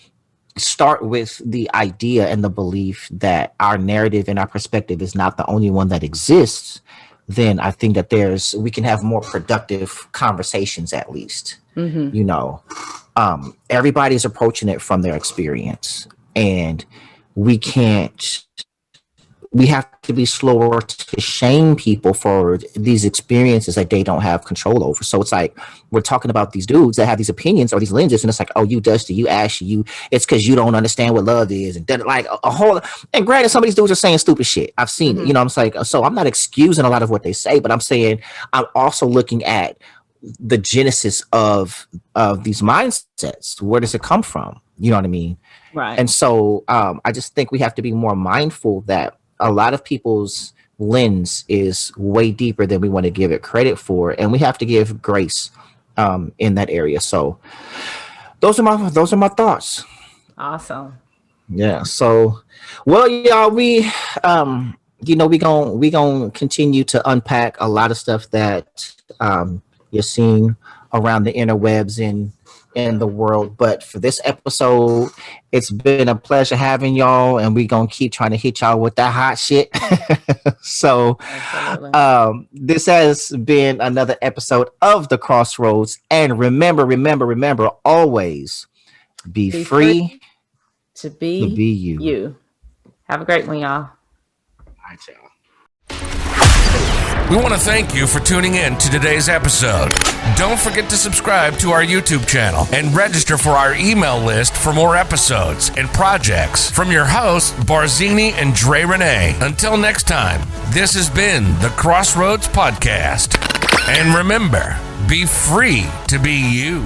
start with the idea and the belief that our narrative and our perspective is not the only one that exists, then I think that we can have more productive conversations, at least. You know, everybody's approaching it from their experience, and we have to be slower to shame people for these experiences that they don't have control over. So it's like, we're talking about these dudes that have these opinions or these lenses, and it's like, oh, you Dusty, you Ashy, it's because you don't understand what love is. And then like a whole, and granted, some of these dudes are saying stupid shit. I've seen it, you know, I'm saying, so I'm not excusing a lot of what they say, but I'm saying, I'm also looking at the genesis of these mindsets. Where does it come from? You know what I mean? Right. And so I just think we have to be more mindful that a lot of people's lens is way deeper than we want to give it credit for, and we have to give grace in that area. So those are my thoughts. Awesome. Yeah. So, well, y'all, we you know, we gonna continue to unpack a lot of stuff that you're seeing around the interwebs in the world. But for this episode, it's been a pleasure having y'all, and we gonna keep trying to hit y'all with that hot shit. So this has been another episode of the Crossroads, and remember always be free to be you. Have a great one, y'all. right, y'all. We want to thank you for tuning in to today's episode. Don't forget to subscribe to our YouTube channel and register for our email list for more episodes and projects from your hosts, Barzini and Dre Renee. Until next time, this has been the XrossroadZ Podcast. And remember, be free to be you.